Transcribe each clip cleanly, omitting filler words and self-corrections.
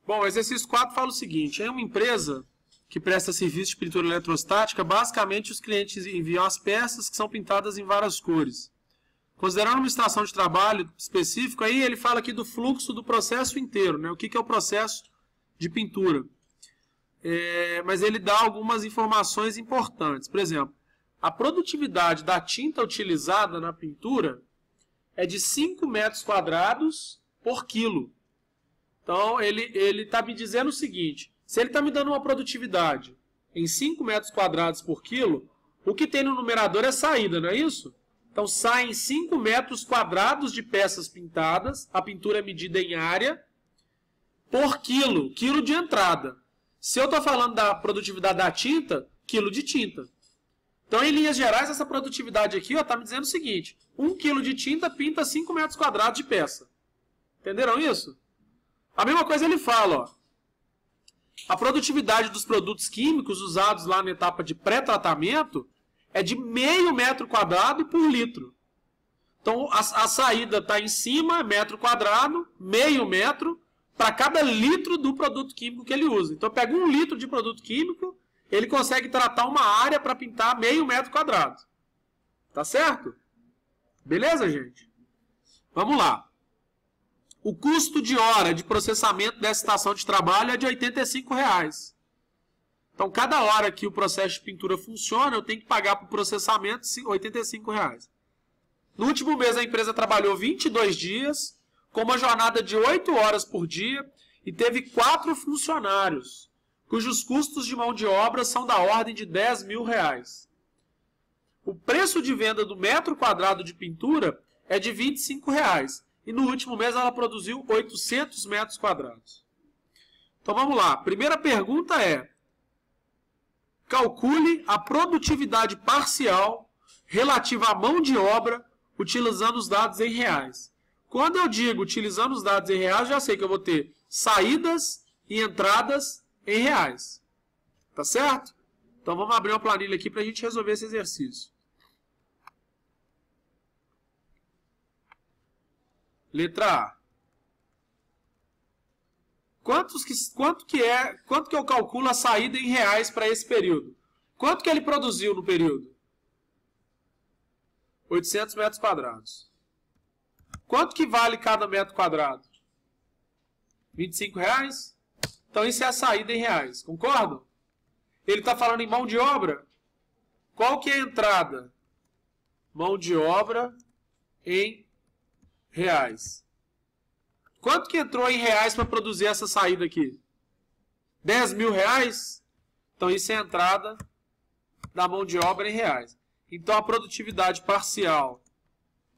Bom, o exercício 4 fala o seguinte: em uma empresa que presta serviço de pintura eletrostática, basicamente os clientes enviam as peças que são pintadas em várias cores. Considerando uma estação de trabalho específica, aí ele fala aqui do fluxo do processo inteiro, né? O que é o processo de pintura. Mas ele dá algumas informações importantes. Por exemplo, a produtividade da tinta utilizada na pintura é de 5 metros quadrados por quilo. Então, ele está me dizendo o seguinte: se ele está me dando uma produtividade em 5 metros quadrados por quilo, o que tem no numerador é saída, não é isso? Então, saem 5 metros quadrados de peças pintadas, a pintura é medida em área, por quilo, quilo de entrada. Se eu estou falando da produtividade da tinta, quilo de tinta. Então, em linhas gerais, essa produtividade aqui está me dizendo o seguinte: 1 quilo de tinta pinta 5 metros quadrados de peça. Entenderam isso? A mesma coisa ele fala, ó. A produtividade dos produtos químicos usados lá na etapa de pré-tratamento é de meio metro quadrado por litro. Então, a saída está em cima, metro quadrado, meio metro, para cada litro do produto químico que ele usa. Então, pega 1 litro de produto químico, ele consegue tratar uma área para pintar meio metro quadrado. Tá certo? Beleza, gente? Vamos lá. O custo de hora de processamento dessa estação de trabalho é de R$ 85. Então, cada hora que o processo de pintura funciona, eu tenho que pagar para o processamento R$ 85. No último mês, a empresa trabalhou 22 dias, com uma jornada de 8 horas por dia, e teve 4 funcionários, cujos custos de mão de obra são da ordem de R$ 10 mil. O preço de venda do metro quadrado de pintura é de R$ 25. E no último mês ela produziu 800 metros quadrados. Então vamos lá. Primeira pergunta é: calcule a produtividade parcial relativa à mão de obra utilizando os dados em reais. Quando eu digo utilizando os dados em reais, já sei que eu vou ter saídas e entradas em reais. Tá certo? Então vamos abrir uma planilha aqui para a gente resolver esse exercício. Letra A. Quanto que eu calculo a saída em reais para esse período? Quanto que ele produziu no período? 800 metros quadrados. Quanto que vale cada metro quadrado? R$ 25? Então isso é a saída em reais. Concordam? Ele está falando em mão de obra? Qual que é a entrada? Mão de obra em reais. Quanto que entrou em reais para produzir essa saída aqui? R$ 10 mil? Então isso é a entrada da mão de obra em reais. Então a produtividade parcial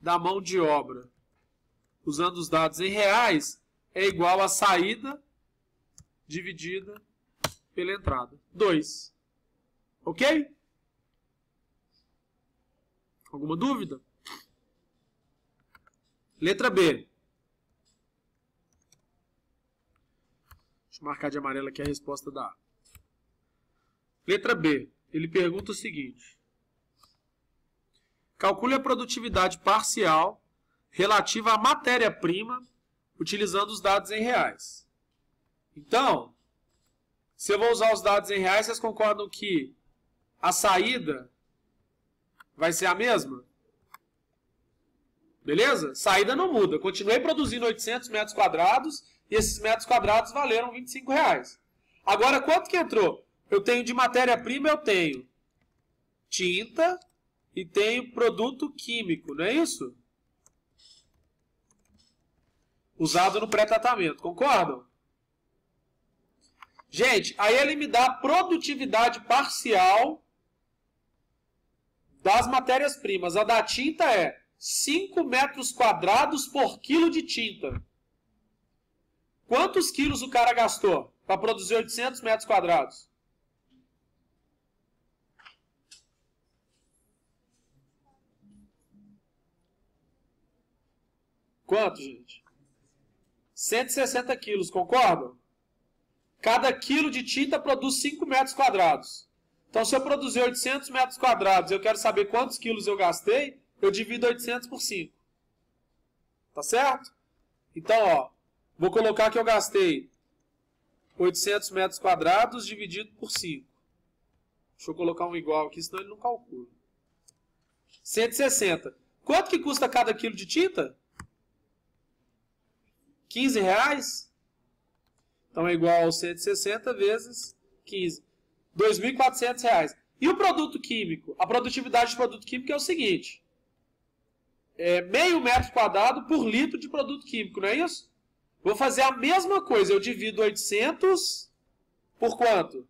da mão de obra, usando os dados em reais, é igual a saída dividida pela entrada. 2. Ok? Alguma dúvida? Letra B. Deixa eu marcar de amarelo aqui a resposta da A. Letra B. Ele pergunta o seguinte: calcule a produtividade parcial relativa à matéria-prima utilizando os dados em reais. Então, se eu vou usar os dados em reais, vocês concordam que a saída vai ser a mesma? Beleza? Saída não muda. Continuei produzindo 800 metros quadrados e esses metros quadrados valeram R$ 25. Agora, quanto que entrou? Eu tenho de matéria-prima, eu tenho tinta e tenho produto químico, não é isso? Usado no pré-tratamento. Concordam? Gente, aí ele me dá a produtividade parcial das matérias-primas. A da tinta é 5 metros quadrados por quilo de tinta. Quantos quilos o cara gastou para produzir 800 metros quadrados? Quanto, gente? 160 quilos, concordam? Cada quilo de tinta produz 5 metros quadrados. Então, se eu produzir 800 metros quadrados e eu quero saber quantos quilos eu gastei, eu divido 800 por 5. Tá certo? Então, ó, vou colocar que eu gastei 800 metros quadrados dividido por 5. Deixa eu colocar um igual aqui, senão ele não calcula. 160. Quanto que custa cada quilo de tinta? R$15? Então é igual a 160 vezes 15. R$2.400. E o produto químico? A produtividade de produto químico é o seguinte. É meio metro quadrado por litro de produto químico, não é isso? Vou fazer a mesma coisa. Eu divido 800 por quanto?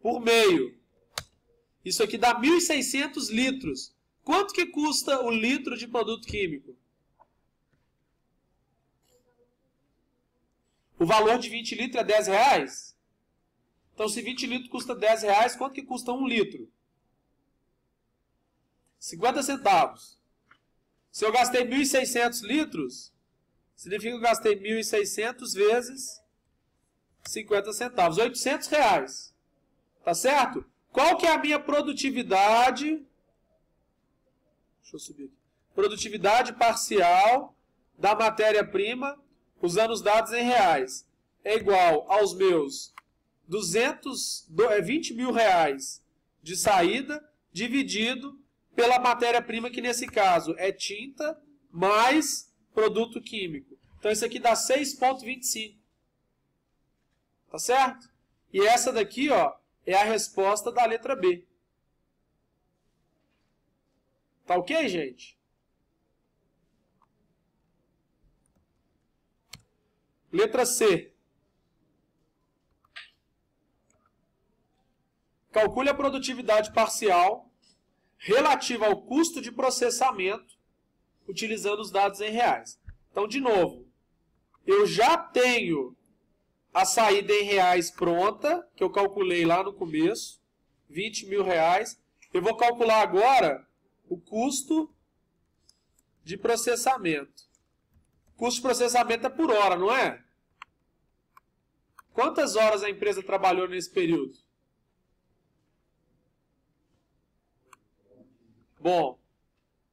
Por meio. Isso aqui dá 1.600 litros. Quanto que custa o litro de produto químico? O valor de 20 litros é R$10? Então, se 20 litros custa R$10, quanto que custa 1 litro? 50 centavos. Se eu gastei 1.600 litros, significa que eu gastei 1.600 vezes 50 centavos. R$800. Tá certo? Qual que é a minha produtividade? Deixa eu subir aqui. Produtividade parcial da matéria-prima usando os dados em reais. É igual aos meus 20 mil reais de saída dividido pela matéria-prima, que nesse caso é tinta mais produto químico. Então isso aqui dá 6,25. Tá certo? E essa daqui, ó, é a resposta da letra B. Tá ok, gente? Letra C. Calcule a produtividade parcial relativa ao custo de processamento utilizando os dados em reais. Então, de novo, eu já tenho a saída em reais pronta, que eu calculei lá no começo, 20 mil reais. Eu vou calcular agora o custo de processamento. O custo de processamento é por hora, não é? Quantas horas a empresa trabalhou nesse período? Bom,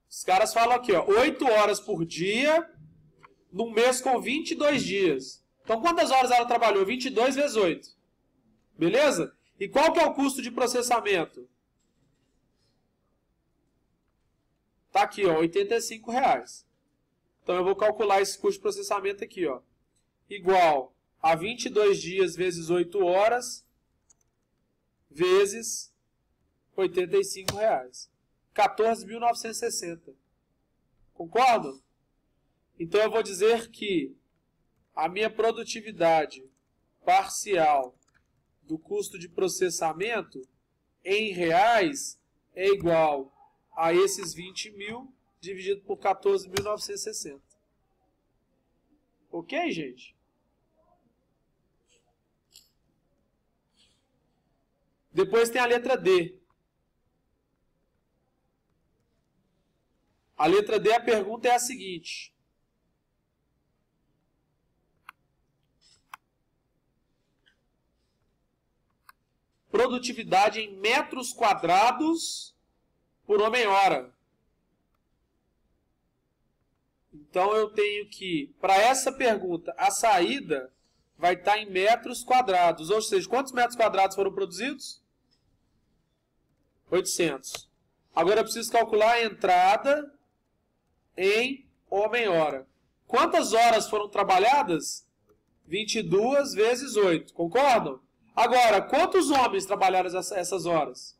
os caras falam aqui, ó, 8 horas por dia, num mês com 22 dias. Então, quantas horas ela trabalhou? 22 vezes 8. Beleza? E qual que é o custo de processamento? Tá aqui, ó, R$85. Então, eu vou calcular esse custo de processamento aqui, ó. Igual a 22 dias vezes 8 horas vezes R$85. 14.960. Concordam? Então, eu vou dizer que a minha produtividade parcial do custo de processamento em reais é igual a esses 20 mil dividido por 14.960. Ok, gente? Depois tem a letra D. A letra D, a pergunta é a seguinte. Produtividade em metros quadrados por homem-hora. Então, eu tenho que, para essa pergunta, a saída vai estar em metros quadrados. Ou seja, quantos metros quadrados foram produzidos? 800. Agora, eu preciso calcular a entrada em homem-hora. Quantas horas foram trabalhadas? 22 vezes 8. Concordam? Agora, quantos homens trabalharam essas horas?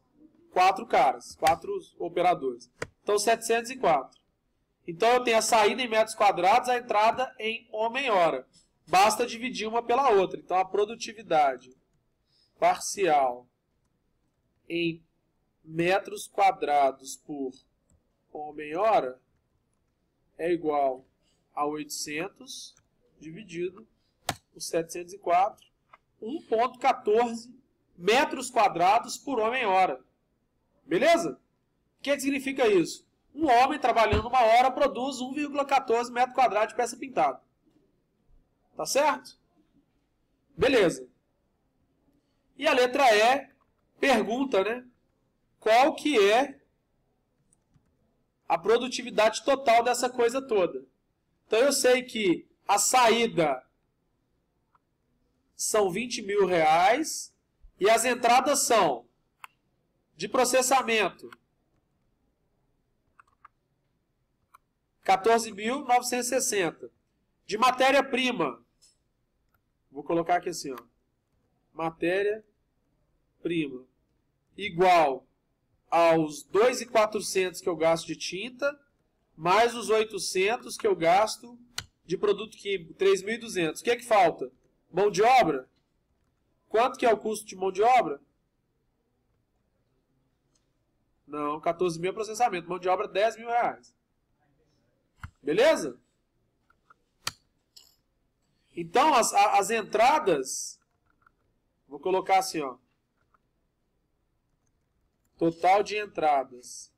4 caras, 4 operadores. Então, 704. Então, eu tenho a saída em metros quadrados, a entrada em homem-hora. Basta dividir uma pela outra. Então, a produtividade parcial em metros quadrados por homem-hora é igual a 800 dividido por 704, 1,14 metros quadrados por homem-hora. Beleza? O que significa isso? Um homem trabalhando uma hora produz 1,14 metro quadrado de peça pintada. Tá certo? Beleza. E a letra E pergunta, né? Qual que é a produtividade total dessa coisa toda? Então eu sei que a saída são R$20.000 e as entradas são de processamento 14.960. De matéria-prima, vou colocar aqui assim, ó, matéria-prima igual aos 2.400 que eu gasto de tinta, mais os 800 que eu gasto de produto químico, 3.200. O que é que falta? Mão de obra? Quanto que é o custo de mão de obra? Não, 14.000 é processamento. Mão de obra, R$10.000. Beleza? Então, as entradas, vou colocar assim, ó. Total de entradas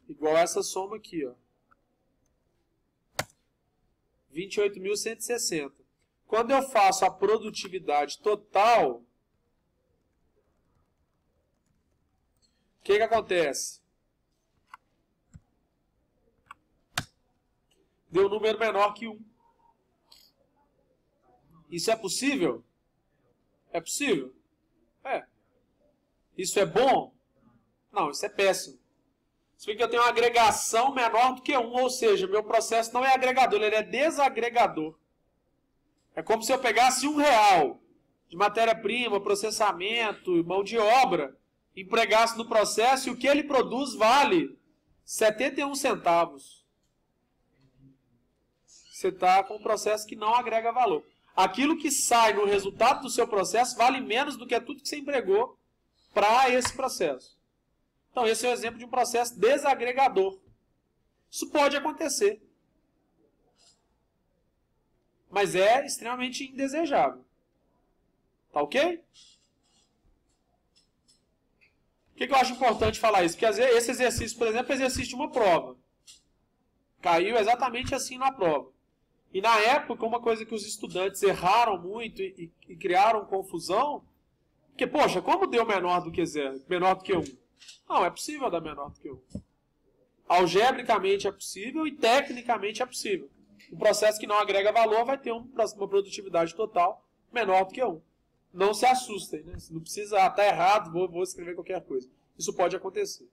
igual a essa soma aqui, ó. 28.160. Quando eu faço a produtividade total, o que acontece? Deu um número menor que 1. Isso é possível? É possível? É. Isso é bom? Não, isso é péssimo. Significa que eu tenho uma agregação menor do que 1, ou seja, meu processo não é agregador, ele é desagregador. É como se eu pegasse R$1 de matéria-prima, processamento, mão de obra, empregasse no processo e o que ele produz vale 71 centavos. Você está com um processo que não agrega valor. Aquilo que sai no resultado do seu processo vale menos do que tudo que você empregou para esse processo. Então, esse é o exemplo de um processo desagregador. Isso pode acontecer. Mas é extremamente indesejável. Tá ok? Por que eu acho importante falar isso? Porque às vezes, esse exercício, por exemplo, é exercício de uma prova. Caiu exatamente assim na prova. E na época, uma coisa que os estudantes erraram muito e criaram confusão, porque, poxa, como deu menor do que 0? Menor do que 1? Não, é possível dar menor do que 1. Algebricamente é possível e tecnicamente é possível. Um processo que não agrega valor vai ter uma produtividade total menor do que 1. Não se assustem, né? Não precisa, tá errado, vou escrever qualquer coisa. Isso pode acontecer.